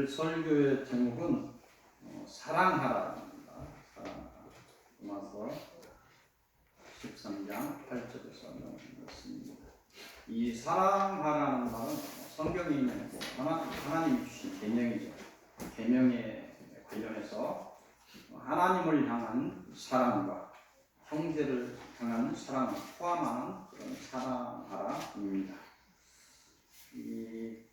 오늘 설교의 제목은 사랑하라입니다. 사랑하라. 로마서 13장 8절에서 나왔습니다. 이 사랑하라는 말은 성경에 있는 하나님이 주신 계명이죠. 계명에 관련해서 하나님을 향한 사랑과 형제를 향한 사랑을 포함하는 그런 사랑하라입니다. 이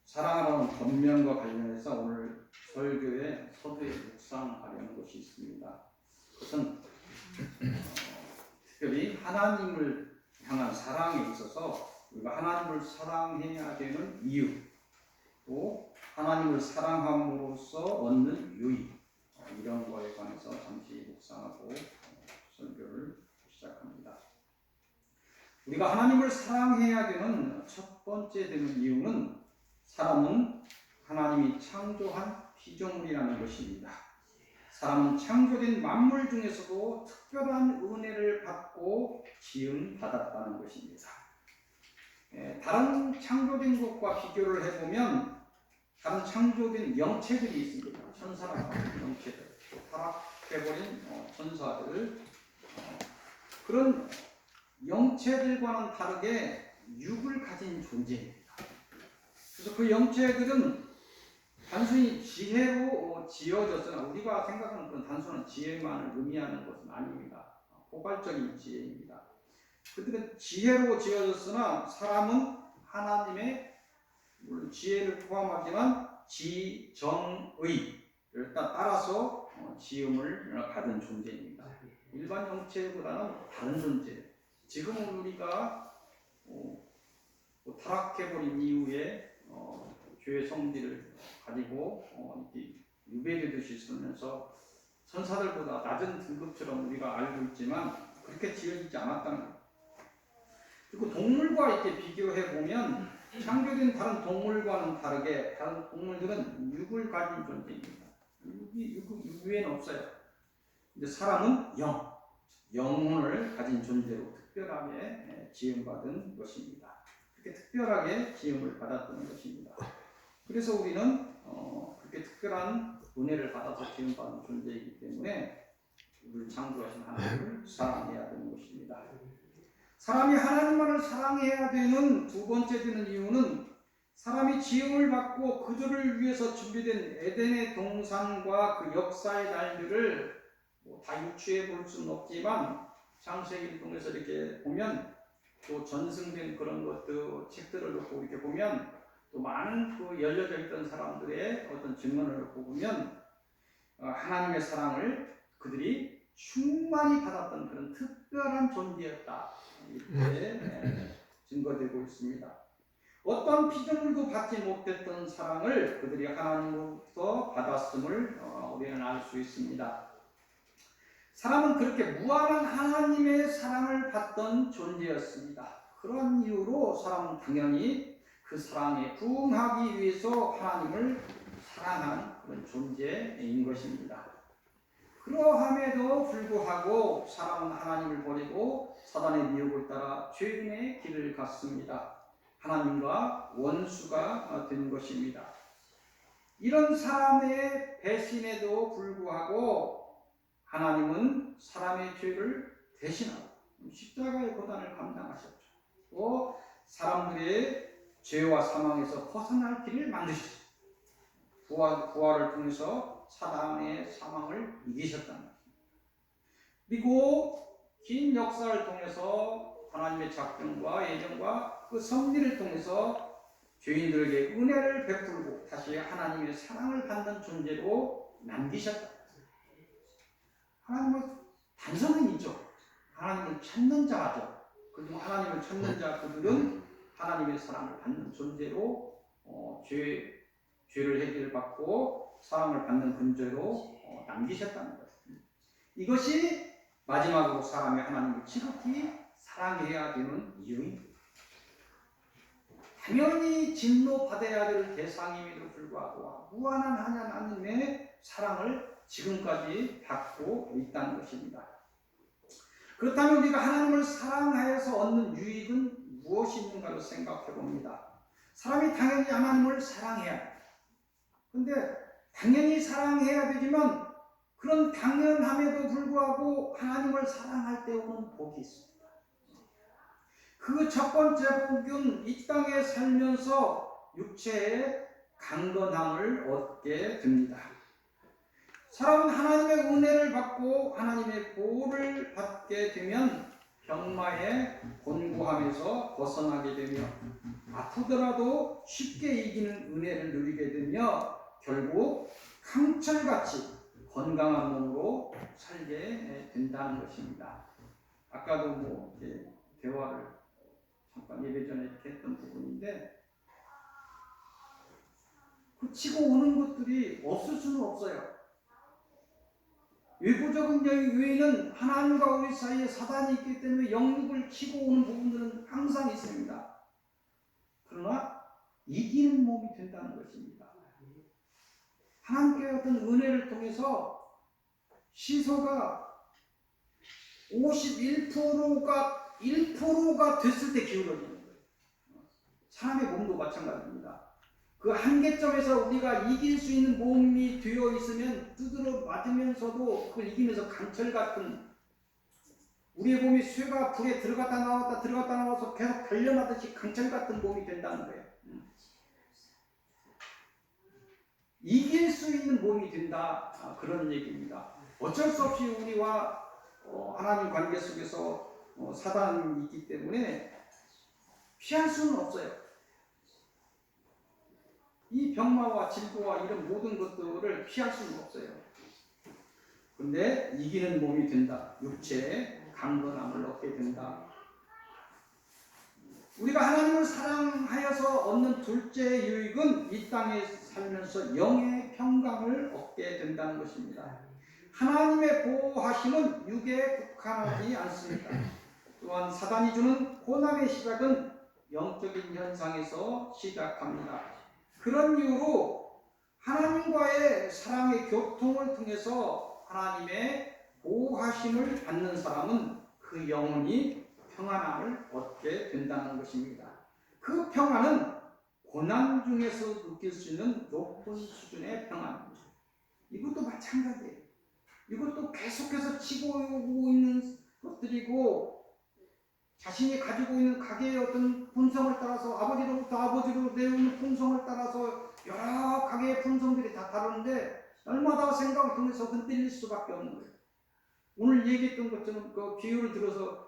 사랑하라는 권면과 관련해서 오늘 설교에 서두에 묵상하려는 것이 있습니다. 그것은 특별히 하나님을 향한 사랑에 있어서 우리가 하나님을 사랑해야 되는 이유, 또 하나님을 사랑함으로써 얻는 유익, 이런 거에 관해서 잠시 묵상하고 설교를 시작합니다. 우리가 하나님을 사랑해야 되는 첫 번째 되는 이유는 사람은 하나님이 창조한 피조물이라는 것입니다. 사람은 창조된 만물 중에서도 특별한 은혜를 받고 지음받았다는 것입니다. 다른 창조된 것과 비교를 해보면 다른 창조된 영체들이 있습니다. 천사랑 같은 영체들, 타락해버린 천사들, 그런 영체들과는 다르게 육을 가진 존재입니다. 그래서 그 영체들은 단순히 지혜로 지어졌으나 우리가 생각하는 그런 단순한 지혜만을 의미하는 것은 아닙니다. 포괄적인 지혜입니다. 그들은 지혜로 지어졌으나 사람은 하나님의 물론 지혜를 포함하지만 지정의를 따라서 지음을 받은 존재입니다. 일반 영체보다는 다른 존재. 지금 우리가 타락해버린 이후에 죄의 성질을 가지고 유배되듯이 쓰면서 천사들보다 낮은 등급처럼 우리가 알고 있지만 그렇게 지어지지 않았다는 거예요. 그리고 동물과 이렇게 비교해 보면 창조된 다른 동물과는 다르게 다른 동물들은 육을 가진 존재입니다. 육 위에는 없어요. 근데 사람은 영혼을 가진 존재로 특별하게 지음받은 것입니다. 그렇게 특별하게 지음을 받았던 것입니다. 그래서 우리는 그렇게 특별한 은혜를 받아서 지음받은 존재이기 때문에 우리를 창조하신 하나님을 사랑해야 되는 것입니다. 사람이 하나님만을 사랑해야 되는 두 번째 되는 이유는 사람이 지음을 받고 그들을 위해서 준비된 에덴의 동산과 그 역사의 날들을 다 유추해 볼 수는 없지만 창세기를 통해서 이렇게 보면 또 전승된 그런 것들 책들을 놓고 이렇게 보면 또 많은 그 열려져 있던 사람들의 어떤 증언을 놓고 보면 하나님의 사랑을 그들이 충만히 받았던 그런 특별한 존재였다. 이렇게 증거되고 있습니다. 어떤 피조물도 받지 못했던 사랑을 그들이 하나님으로부터 받았음을 우리는 알 수 있습니다. 사람은 그렇게 무한한 하나님의 사랑을 받던 존재였습니다. 그런 이유로 사람은 당연히 그 사랑에 부응하기 위해서 하나님을 사랑하는 그런 존재인 것입니다. 그러함에도 불구하고 사람은 하나님을 버리고 사단의 미혹을 따라 죄인의 길을 갔습니다. 하나님과 원수가 된 것입니다. 이런 사람의 배신에도 불구하고 하나님은 사람의 죄를 대신하고 십자가의 고난을 감당하셨죠. 또 사람들의 죄와 사망에서 벗어날 길을 만드셨죠. 부활을 통해서 사단의 사망을 이기셨다는 것입니다. 그리고 긴 역사를 통해서 하나님의 작정과 예정과 그 섭리를 통해서 죄인들에게 은혜를 베풀고 다시 하나님의 사랑을 받는 존재로 남기셨다. 하나님은 단성인이죠. 하나님을 찾는 자죠. 그리고 하나님을 찾는 자 그들은 하나님의 사랑을 받는 존재로 죄를 해결을 받고 사랑을 받는 존재로 남기셨다는 것입니다. 이것이 마지막으로 사람이 하나님을 지극히 사랑해야 되는 이유입니다. 당연히 진노받아야 될 대상임에도 불구하고 무한한 하나님의 사랑을 지금까지 받고 있다는 것입니다. 그렇다면 우리가 하나님을 사랑하여서 얻는 유익은 무엇이 있는가를 생각해 봅니다. 사람이 당연히 하나님을 사랑해야 합니다. 근데 당연히 사랑해야 되지만 그런 당연함에도 불구하고 하나님을 사랑할 때 오는 복이 있습니다. 그 첫 번째 복은 이 땅에 살면서 육체의 강건함을 얻게 됩니다. 사람은 하나님의 은혜를 받고 하나님의 보호를 받게 되면 병마의 곤고함에서 벗어나게 되며 아프더라도 쉽게 이기는 은혜를 누리게 되며 결국 강철같이 건강한 몸으로 살게 된다는 것입니다. 아까도 뭐 이렇게 대화를 잠깐 예배 전에 이렇게 했던 부분인데 그 치고 오는 것들이 없을 수는 없어요. 외부적인 외에는 하나님과 우리 사이에 사단이 있기 때문에 영육을 치고 오는 부분들은 항상 있습니다. 그러나 이기는 몸이 된다는 것입니다. 하나님께 어떤 은혜를 통해서 시소가 51%가 1%가 됐을 때 기울어지는 거예요. 사람의 몸도 마찬가지입니다. 그 한계점에서 우리가 이길 수 있는 몸이 되어 있으면 두드러 맞으면서도 그걸 이기면서 강철 같은 우리의 몸이 쇠가 불에 들어갔다 나와서 계속 달려나듯이 강철 같은 몸이 된다는 거예요. 이길 수 있는 몸이 된다. 그런 얘기입니다. 어쩔 수 없이 우리와 하나님 관계 속에서 사단이 있기 때문에 피할 수는 없어요. 이 병마와 질고와 이런 모든 것들을 피할 수는 없어요. 그런데 이기는 몸이 된다. 육체의 강건함을 얻게 된다. 우리가 하나님을 사랑하여서 얻는 둘째 유익은 이 땅에 살면서 영의 평강을 얻게 된다는 것입니다. 하나님의 보호하심은 육에 국한하지 않습니다. 또한 사단이 주는 고난의 시작은 영적인 현상에서 시작합니다. 그런 이유로 하나님과의 사랑의 교통을 통해서 하나님의 보호하심을 받는 사람은 그 영혼이 평안함을 얻게 된다는 것입니다. 그 평안은 고난 중에서 느낄 수 있는 높은 수준의 평안입니다. 이것도 마찬가지예요. 이것도 계속해서 치고 오고 있는 것들이고 자신이 가지고 있는 가계의 어떤 본성을 따라서 아버지로부터 아버지로 내려오는 본성을 따라서 여러 가계의 본성들이 다 다른데 날마다 생각을 통해서 흔들릴 수밖에 없는 거예요. 오늘 얘기했던 것처럼 그 비유를 들어서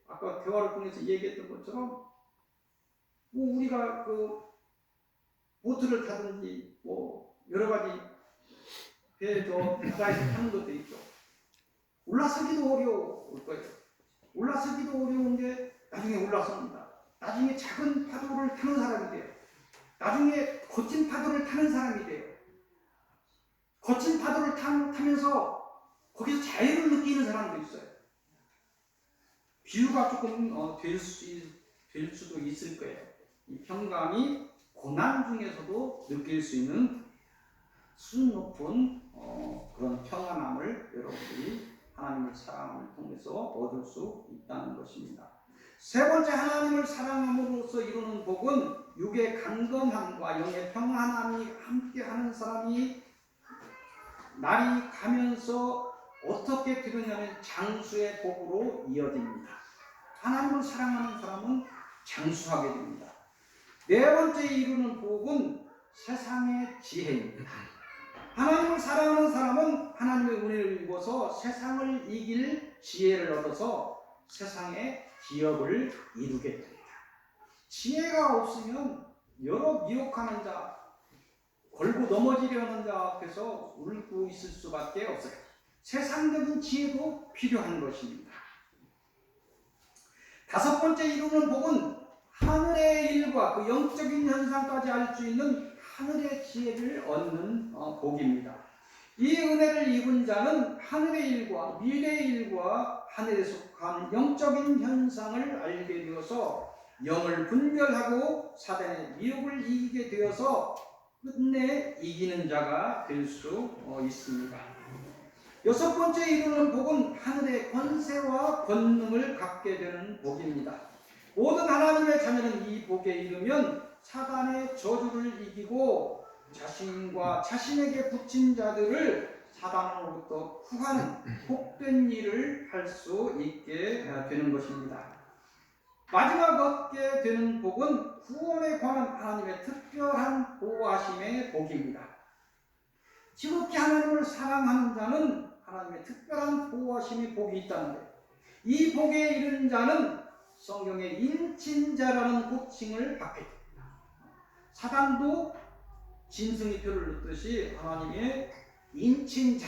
아까 대화를 통해서 얘기했던 것처럼 뭐 우리가 그 보트를 타든지 뭐 여러 가지 배 바다에서 타는 것도 있죠. 올라서기도 어려울 거예요. 올라서기도 어려운데 나중에 올라섭니다. 나중에 작은 파도를 타는 사람이 돼요. 나중에 거친 파도를 타는 사람이 돼요. 거친 파도를 타면서 거기서 자유를 느끼는 사람도 있어요. 비유가 조금 될 수도 있을 거예요. 이 평강이 고난 중에서도 느낄 수 있는 수준 높은 그런 평안함을 여러분들이 하나님을 사랑함을 통해서 얻을 수 있다는 것입니다. 세 번째, 하나님을 사랑함으로써 이루는 복은 육의 강건함과 영의 평안함이 함께하는 사람이 날이 가면서 어떻게 되느냐면 장수의 복으로 이어집니다. 하나님을 사랑하는 사람은 장수하게 됩니다. 네 번째 이루는 복은 세상의 지혜입니다. 하나님을 사랑하는 사람은 하나님의 은혜를 입어서 세상을 이길 지혜를 얻어서 세상의 기업을 이루게 됩니다. 지혜가 없으면 여러 미혹하는 자, 걸고 넘어지려는 자 앞에서 울고 있을 수밖에 없어요. 세상적인 지혜도 필요한 것입니다. 다섯 번째 이루는 복은 하늘의 일과 그 영적인 현상까지 알 수 있는 하늘의 지혜를 얻는 복입니다. 이 은혜를 입은 자는 하늘의 일과 미래의 일과 하늘에 속한 영적인 현상을 알게 되어서 영을 분별하고 사단의 미혹을 이기게 되어서 끝내 이기는 자가 될 수 있습니다. 여섯 번째 이루는 복은 하늘의 권세와 권능을 갖게 되는 복입니다. 모든 하나님의 자녀는 이 복에 이르면 사단의 저주를 이기고 자신과 자신에게 붙인 자들을 사단으로부터 구하는 복된 일을 할 수 있게 되는 것입니다. 마지막 얻게 되는 복은 구원에 관한 하나님의 특별한 보호하심의 복입니다. 지극히 하나님을 사랑하는 자는 하나님의 특별한 보호하심의 복이 있다는데, 이 복에 이른 자는 성경의 인친자라는 호칭을 받게 됩니다. 사단도 진승이표를 넣듯이 하나님의 인친자,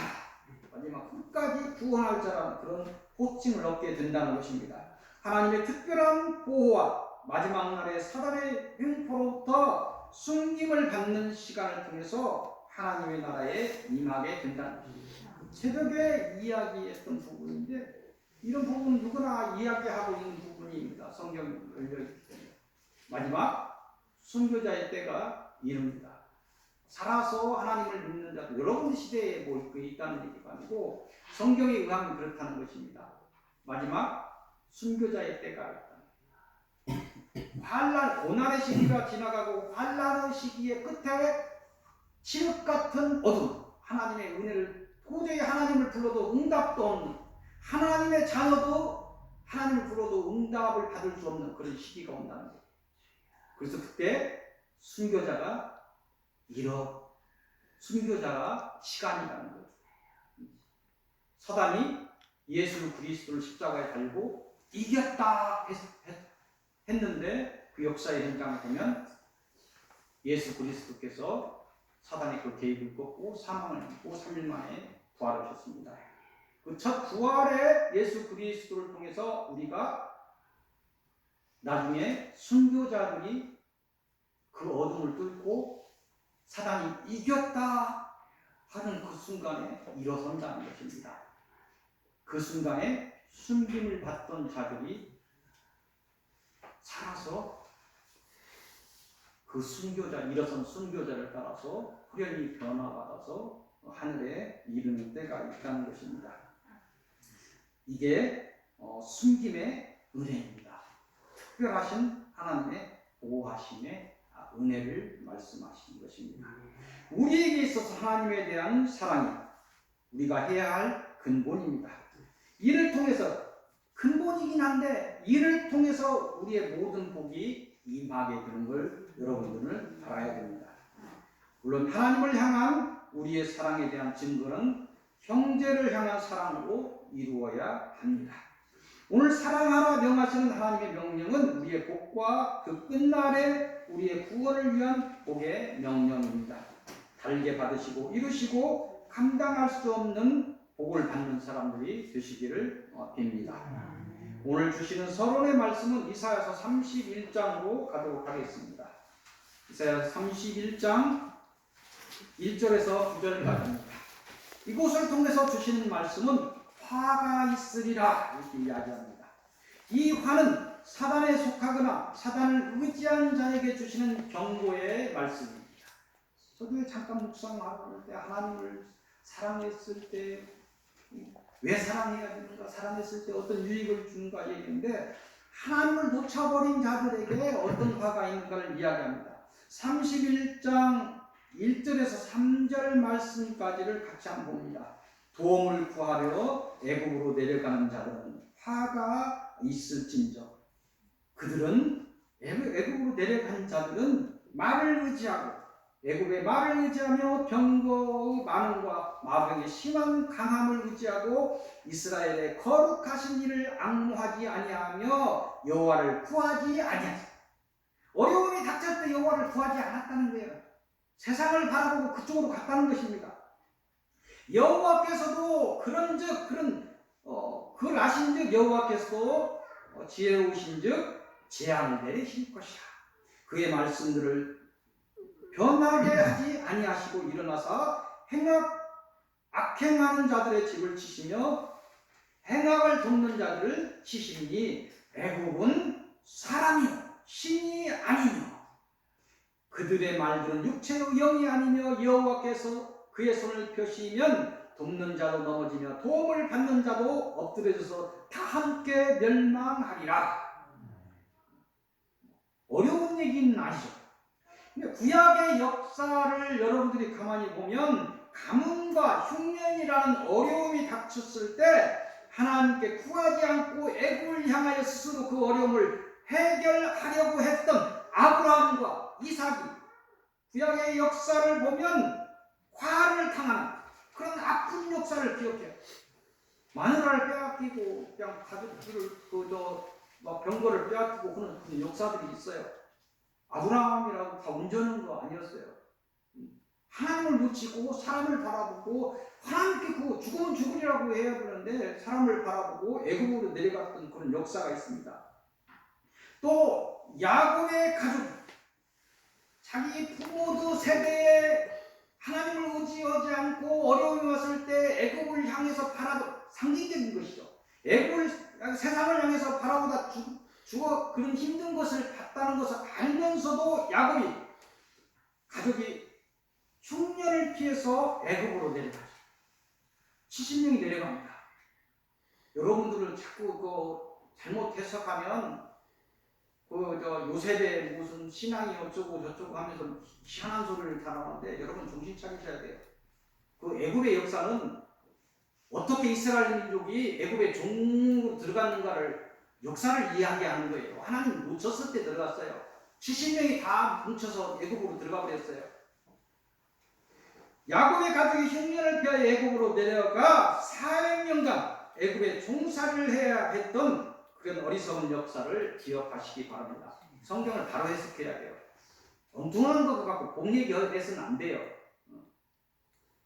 마지막 끝까지 구원할 자라는 그런 호칭을 얻게 된다는 것입니다. 하나님의 특별한 보호와 마지막 날에 사단의 횡포로부터 숨김을 받는 시간을 통해서 하나님의 나라에 임하게 된다는 것입니다. 새벽에 이야기했던 부분인데, 이런 부분은 누구나 이야기하고 있는 부분입니다. 성경이 열려있기 때문에. 마지막 순교자의 때가 이릅니다. 살아서 하나님을 믿는 자도 여러분 시대에 뭐 있다는 얘기가 아니고 성경에 의하면 그렇다는 것입니다. 마지막 순교자의 때가 있다. 환난, 고난의 시기가 지나가고 환난의 시기의 끝에 칠흑 같은 어둠, 하나님의 은혜를 도저히 하나님을 불러도 응답도 없는, 하나님의 자녀도 하나님을 불러도 응답을 받을 수 없는 그런 시기가 온다는 거예요. 그래서 그때 순교자가 순교자가 시간이라는 거예요. 사단이 예수 그리스도를 십자가에 달고 이겼다 했는데, 그 역사의 현장을 보면 예수 그리스도께서 사단의 그 개입을 꺾고 사망을 이기고 3일 만에 부활하셨습니다. 그 첫 부활의 예수 그리스도를 통해서 우리가 나중에 순교자들이 그 어둠을 뚫고 사단이 이겼다 하는 그 순간에 일어선다는 것입니다. 그 순간에 숨김을 받던 자들이 살아서 그 일어선 순교자를 따라서 후련히 변화받아서 하늘에 이르는 때가 있다는 것입니다. 이게 숨김의 은혜입니다. 특별하신 하나님의 보호하심의 은혜를 말씀하신 것입니다. 우리에게 있어서 하나님에 대한 사랑이 우리가 해야 할 근본입니다. 이를 통해서, 근본이긴 한데 이를 통해서 우리의 모든 복이 임하게 되는 걸 여러분들은 알아야 됩니다. 물론 하나님을 향한 우리의 사랑에 대한 증거는 형제를 향한 사랑으로 이루어야 합니다. 오늘 사랑하라 명하시는 하나님의 명령은 우리의 복과 그 끝날에 우리의 구원을 위한 복의 명령입니다. 달게 받으시고 이루시고 감당할 수 없는 복을 받는 사람들이 되시기를 빕니다. 오늘 주시는 서론의 말씀은 이사야서 31장으로 가도록 하겠습니다. 이사야서 31장 1절에서 9절까지입니다. 이곳을 통해서 주시는 말씀은 화가 있으리라 이렇게 이야기합니다. 이 화는 사단에 속하거나 사단을 의지한 자에게 주시는 경고의 말씀입니다. 저도 잠깐 묵상할 때 하나님을 사랑했을 때 왜 사랑해야 되는가, 사랑했을 때 어떤 유익을 주는가 얘기인데, 하나님을 놓쳐버린 자들에게 어떤 화가 있는가를 이야기합니다. 31장 1절에서 3절 말씀까지를 같이 한번 봅니다. 도움을 구하려 애굽으로 내려가는 자들은 화가 있을진저, 그들은 애굽으로 내려간 자들은 말을 의지하고 애굽의 말을 의지하며 병거의 많음과 마병의 심한 강함을 의지하고 이스라엘의 거룩하신 이를 앙모하지 아니하며 여호와를 구하지 아니하지. 어려움이 닥칠 때 여호와를 구하지 않았다는 거예요. 세상을 바라보고 그쪽으로 갔다는 것입니다. 여호와께서도 그걸 아신즉 여호와께서도 지혜로우신즉 재앙을 내리실 것이야. 그의 말씀들을 변하게 하지 아니하시고 일어나서 악행하는 자들의 집을 치시며 행악을 돕는 자들을 치시니 애굽은 사람이요 신이 아니며 그들의 말들은 육체의 영이 아니며 여호와께서 그의 손을 펴시면 돕는 자도 넘어지며 도움을 받는 자도 엎드려져서 다 함께 멸망하리라. 어려운 얘기는 아니죠. 근데 구약의 역사를 여러분들이 가만히 보면 가뭄과 흉년이라는 어려움이 닥쳤을 때 하나님께 구하지 않고 애굽을 향하여 스스로 그 어려움을 해결하려고 했던 아브라함과 이삭이 구약의 역사를 보면 화를 당하는 그런 아픈 역사를 기억해요. 마누라를 빼앗기고 그냥 가족들을 막 병거를 빼앗기고 그런 역사들이 있어요. 아브라함이라고 다 온전한 거 아니었어요. 하나님을 놓치고 사람을 바라보고 하나님께 그 죽으면 죽으리라고 해야 되는데 사람을 바라보고 애굽으로 내려갔던 그런 역사가 있습니다. 또 야곱의 가족, 자기 부모도 세대에 하나님을 의지하지 않고 어려움이 왔을 때 애굽을 향해서 바라보 상징적인 것이죠. 애굽을 세상을 향해서 바라보다 죽어 그런 힘든 것을 봤다는 것을 알면서도 야곱이 가족이 흉년을 피해서 애굽으로 내려가죠. 70명이 내려갑니다. 여러분들은 자꾸 잘못 해석하면 요셉의 무슨 신앙이 어쩌고 저쩌고 하면서 희한한 소리를 다 나오는데 여러분 정신 차리셔야 돼요. 그 애굽의 역사는 어떻게 이스라엘 민족이 애굽의 종으로 들어갔는가를 역사를 이야기하는 거예요. 하나님 놓쳤을 때 들어갔어요. 70명이 다 뭉쳐서 애굽으로 들어가 버렸어요. 야곱의 가족이 흉년을 피하여 애굽으로 내려가 400년간 애굽에 종살이를 해야 했던 그런 어리석은 역사를 기억하시기 바랍니다. 성경을 바로 해석해야 돼요. 엉뚱한 거 갖고 복 얘기해서는 안 돼요.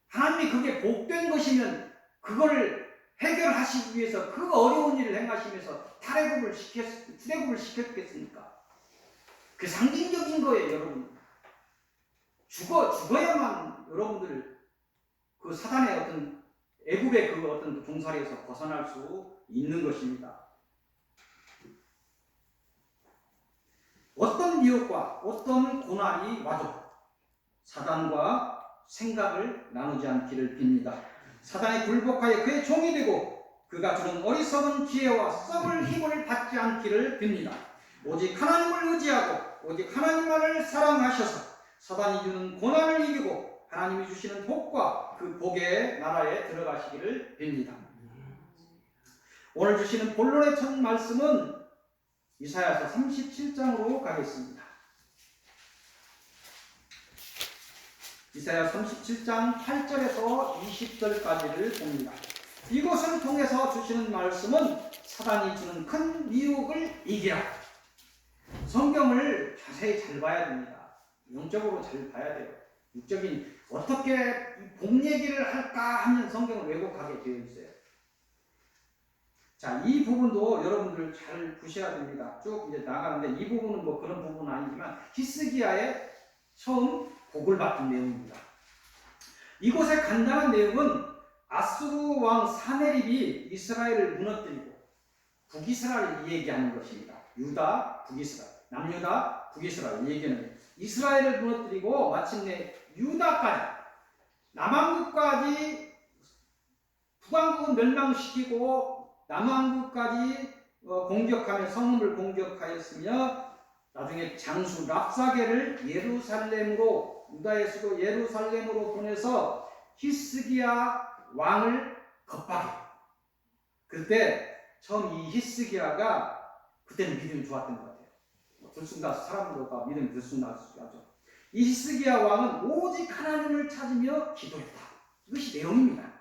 하나님이 그게 복된 것이면 그거를 해결하시기 위해서 그 어려운 일을 행하시면서 출애굽을 시켰겠습니까? 그 상징적인 거예요, 여러분. 죽어야만 여러분들 그 사단의 어떤 애굽의 그 어떤 종살이에서 벗어날 수 있는 것입니다. 어떤 미혹과 어떤 고난이 와도 사단과 생각을 나누지 않기를 빕니다. 사단이 굴복하여 그의 종이 되고 그가 주는 어리석은 지혜와 썩을 힘을 받지 않기를 빕니다. 오직 하나님을 의지하고 오직 하나님만을 사랑하셔서 사단이 주는 고난을 이기고 하나님이 주시는 복과 그 복의 나라에 들어가시기를 빕니다. 오늘 주시는 본론의 첫 말씀은 이사야서 37장으로 가겠습니다. 이사야 37장 8절에서 20절까지를 봅니다. 이것을 통해서 주시는 말씀은 사단이 주는 큰 미혹을 이기라. 성경을 자세히 잘 봐야 됩니다. 영적으로 잘 봐야 돼요. 육적인 어떻게 복 얘기를 할까 하면 성경을 왜곡하게 되어 있어요. 자, 이 부분도 여러분들 잘 보셔야 됩니다. 쭉 이제 나가는데 이 부분은 뭐 그런 부분은 아니지만 히스기야의 처음 복을 받은 내용입니다. 이곳의 간단한 내용은 아수르 왕 사네립이 이스라엘을 무너뜨리고 북이스라엘을 얘기하는 것입니다. 유다, 북이스라엘, 남유다, 북이스라엘 얘기하는 이스라엘을 무너뜨리고 마침내 유다까지 남왕국까지 북왕국은 멸망시키고 남왕국까지 공격하며 성읍을 공격하였으며 나중에 장수 랍사게를 예루살렘으로 유다의 수도 예루살렘으로 보내서 히스기야 왕을 겁박해. 그때 처음 이 히스기야가 그때는 믿음이 좋았던 것 같아요. 들쑥날쑥 사람들과 믿음이 들쑥날쑥하죠. 이 히스기야 왕은 오직 하나님을 찾으며 기도했다. 이것이 내용입니다.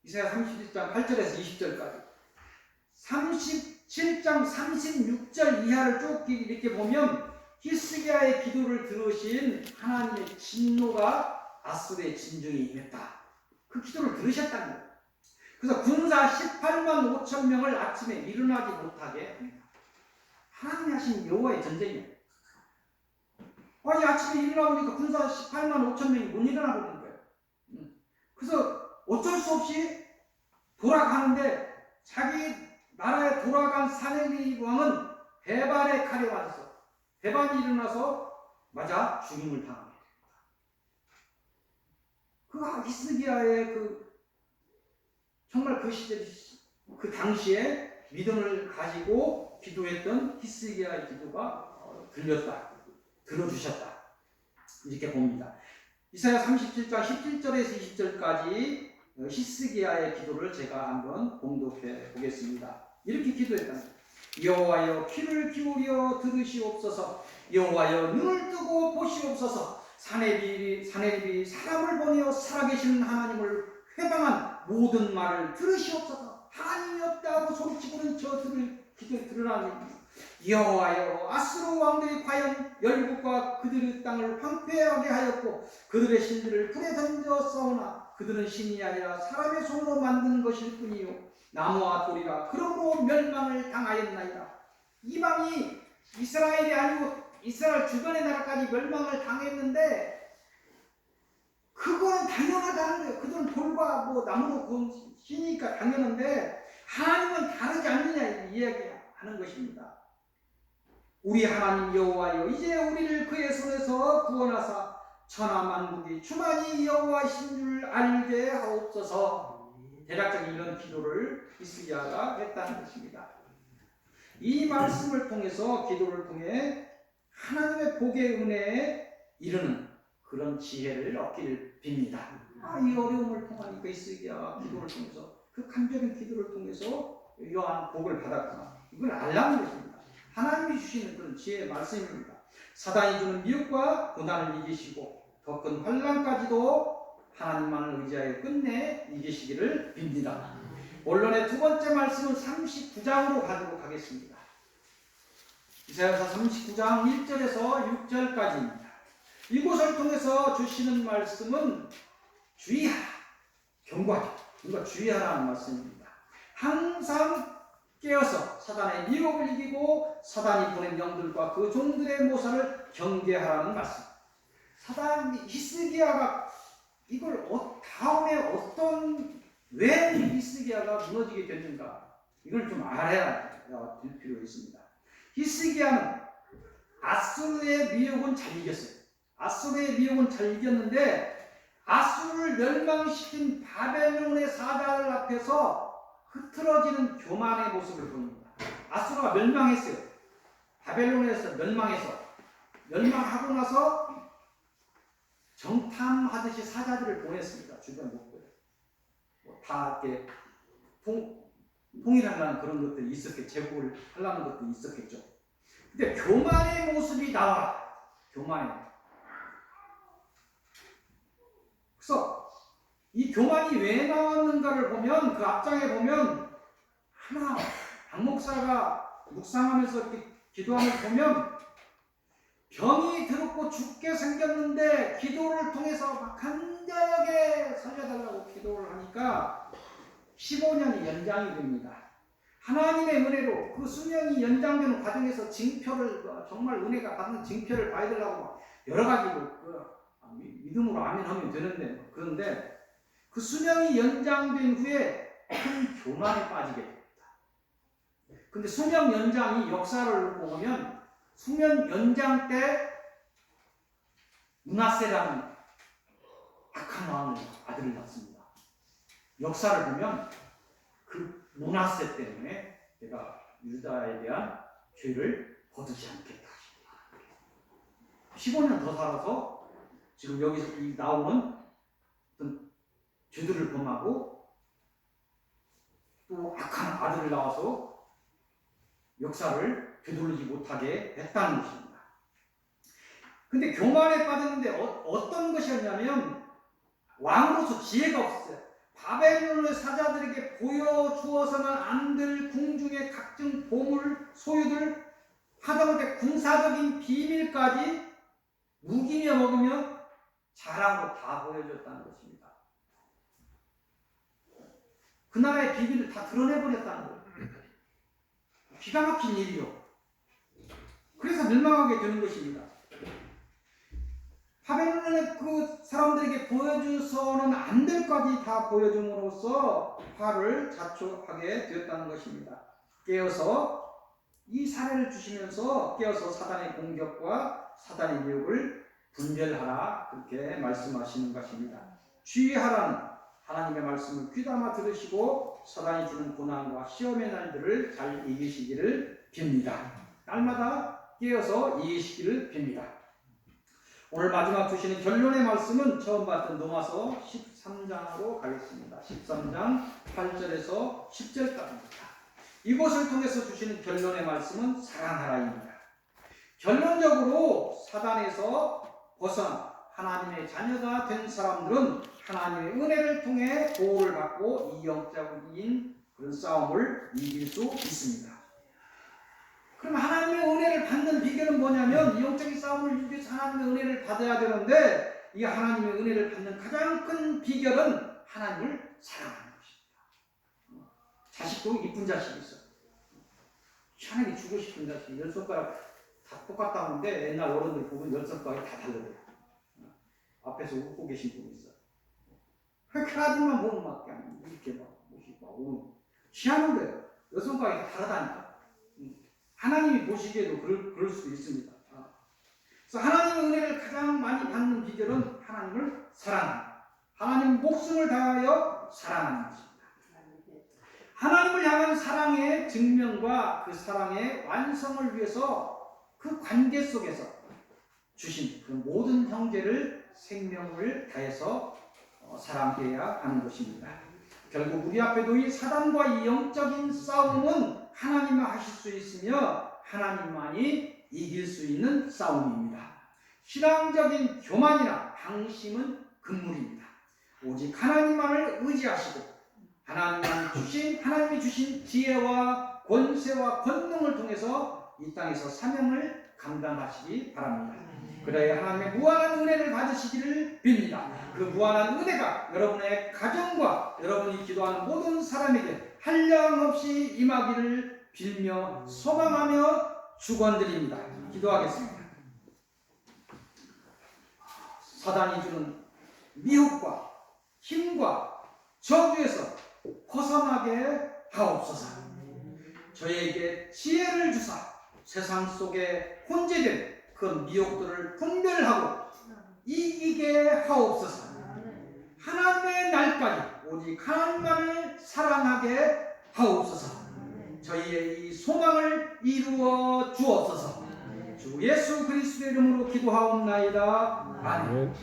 이사야 37장 8절에서 20절까지 37장 36절 이하를 쭉 이렇게 보면 히스기야의 기도를 들으신 하나님의 진노가 아수르의 진중에 임했다. 그 기도를 들으셨다는 거예요. 그래서 군사 18만 5천 명을 아침에 일어나지 못하게 합니다. 하나님이 하신 여호와의 전쟁이에요. 아니 아침에 일어나보니까 군사 18만 5천 명이 못 일어나 버리는 거예요. 그래서 어쩔 수 없이 돌아가는데 자기 나라에 돌아간 사네립 왕은 배반의 칼에 맞아서 배반이 일어나서 맞아 죽임을 당합니다. 그 히스기야의 정말 그 시절 그 당시에 믿음을 가지고 기도했던 히스기야의 기도가 들려주셨다. 이렇게 봅니다. 이사야 37장 17절에서 20절까지 히스기야의 기도를 제가 한번 봉독해 보겠습니다. 이렇게 기도했다. 여호와여 귀를 기울여 들으시옵소서. 여호와여 눈을 뜨고 보시옵소서. 사내립이 사람을 보내어 살아계신 하나님을 회방한 모든 말을 들으시옵소서. 하나님이 없다고 소리치고는 저들을 들으라는 얘기입니다. 여호와여 아수르 왕들이 과연 열국과 그들의 땅을 황폐하게 하였고 그들의 신들을 불에 던져 싸우나 그들은 신이 아니라 사람의 손으로 만든 것일 뿐이요 나무와 돌이라 그러므로 멸망을 당하였나이다. 이방이 이스라엘이 아니고 이스라엘 주변의 나라까지 멸망을 당했는데 그거는 당연하다는 거예요. 그들은 돌과 뭐 나무로 구운 신이니까 당연한데 하나님은 다르지 않느냐 이야기하는 것입니다. 우리 하나님 여호와여 이제 우리를 그의 손에서 구원하사 천하만국이 주만이 여호와이신 줄 알게 하옵소서. 대략적인 이런 기도를 히스기야가 했다는 것입니다. 이 말씀을 통해서 기도를 통해 하나님의 복의 은혜에 이르는 그런 지혜를 얻기를 빕니다. 이 어려움을 통하니까 히스기야가 기도를 통해서 그 간절한 기도를 통해서 이러한 복을 받았구나. 이걸 알라는 것입니다. 하나님이 주시는 그런 지혜의 말씀입니다. 사단이 주는 미혹과 고난을 이기시고 더 큰 환난까지도 하나님만을 의지하여 끝내 이기시기를 빕니다. 본론의 두 번째 말씀은 39장으로 가도록 하겠습니다. 이사야서 39장 1절에서 6절까지입니다. 이곳을 통해서 주시는 말씀은 주의하라, 경고하라, 이거 주의하라는 말씀입니다. 항상 깨어서 사단의 미혹을 이기고 사단이 보낸 영들과 그 종들의 모사를 경계하라는 말씀. 사단 히스기야가 이걸 다음에 왜 히스기야가 무너지게 됐는가 이걸 좀 알아야 될 필요가 있습니다. 히스기야는 아수르의 미혹은 잘 이겼어요. 아수르의 미혹은 잘 이겼는데 아수르를 멸망시킨 바벨론의 사자들 앞에서 흐트러지는 교만의 모습을 보입니다. 아수르가 멸망했어요. 바벨론에서 멸망하고 나서 정탐하듯이 사자들을 보냈습니다. 주변 곳곳에. 다 이렇게 통일하려는 그런 것들이 있었겠죠. 제국을 하려는 것들이 있었겠죠. 근데 교만의 모습이 나와. 교만의. 그래서 이 교만이 왜 나왔는가를 보면 그 앞장에 보면 하나 박 목사가 묵상하면서 이렇게 기도하는 걸 보면 병이 들었고 죽게 생겼는데 기도를 통해서 막 간절하게 살려달라고 기도를 하니까 15년이 연장이 됩니다. 하나님의 은혜로 그 수명이 연장되는 과정에서 징표를 정말 은혜가 받는 징표를 봐야 되려고 여러 가지로 믿음으로 아멘하면 되는데 그런데 그 수명이 연장된 후에 큰 교만에 빠지게 됩니다. 근데 수명 연장이 역사를 놓고 보면 수명 연장 때 므낫세라는 악한 왕의 아들을 낳습니다. 역사를 보면 그 므낫세 때문에 내가 유다에 대한 죄를 거두지 않겠다. 15년 더 살아서 지금 여기서 나오는 어떤 죄들을 범하고 또 악한 아들을 낳아서 역사를 되돌리지 못하게 했다는 것입니다. 근데 교만에 빠졌는데 어떤 것이었냐면 왕으로서 지혜가 없었어요. 바벨론의 사자들에게 보여주어서는 안 될 궁중의 각종 보물, 소유들, 하다못해 군사적인 비밀까지 무기며 먹으며 자랑으로 다 보여줬다는 것입니다. 그 나라의 비밀을 다 드러내버렸다는 거예요. 기가 막힌 일이요. 그래서 멸망하게 되는 것입니다. 바벨론의 그 사람들에게 보여줘서는 안 될까지 다 보여줌으로써 화를 자초하게 되었다는 것입니다. 깨어서 이 사례를 주시면서 깨어서 사단의 공격과 사단의 미혹을 분별하라 그렇게 말씀하시는 것입니다. 주의하라는 하나님의 말씀을 귀담아 들으시고 사단이 주는 고난과 시험의 날들을 잘 이기시기를 빕니다. 날마다 깨어서 이기시기를 빕니다. 오늘 마지막 주시는 결론의 말씀은 처음 봤던 로마서 13장으로 가겠습니다. 13장 8절에서 10절까지입니다. 이곳을 통해서 주시는 결론의 말씀은 사랑하라입니다. 결론적으로 사단에서 벗어나 하나님의 자녀가 된 사람들은 하나님의 은혜를 통해 보호를 받고 이 영적인 그런 싸움을 이길 수 있습니다. 그럼 하나님의 은혜를 받는 비결은 뭐냐면 이 영적인 싸움을 이기기 위해서 하나님의 은혜를 받아야 되는데 이 하나님의 은혜를 받는 가장 큰 비결은 하나님을 사랑하는 것입니다. 자식도 이쁜 자식이 있어. 희한하게 주고 싶은 자식. 열 손가락 다 똑같다 하는데 옛날 어른들 보면 열 손가락이 다 달라요. 앞에서 웃고 계신 분이 있어. 그렇게 아들만 보면 막 그냥 이렇게 막 멋있고 희한한 거예요. 열 손가락이 다 다르다니까. 하나님이 보시기에도 그럴 수도 있습니다. 그래서 하나님의 은혜를 가장 많이 받는 비결은 하나님을 사랑합니다. 하나님 목숨을 다하여 사랑하는 것입니다. 하나님을 향한 사랑의 증명과 그 사랑의 완성을 위해서 그 관계 속에서 주신 그 모든 형제를 생명을 다해서 사랑해야 하는 것입니다. 결국 우리 앞에도 이 사단과 이 영적인 싸움은 하나님만 하실 수 있으며 하나님만이 이길 수 있는 싸움입니다. 신앙적인 교만이나 방심은 금물입니다. 오직 하나님만을 의지하시고 하나님이 주신 지혜와 권세와 권능을 통해서 이 땅에서 사명을 감당하시기 바랍니다. 그래야 하나님의 무한한 은혜를 받으시기를 빕니다. 그 무한한 은혜가 여러분의 가정과 여러분이 기도하는 모든 사람에게 한량없이 임하기를 빌며 소망하며 축원드립니다. 기도하겠습니다. 사단이 주는 미혹과 힘과 저주에서 벗어나게 하옵소서. 저희에게 지혜를 주사 세상 속에 혼재된 그 미혹들을 분별하고 이기게 하옵소서. 하나님의 날까지 오직 하나님만을 사랑하게 하옵소서. 저희의 이 소망을 이루어 주옵소서. 주 예수 그리스도의 이름으로 기도하옵나이다. 아멘.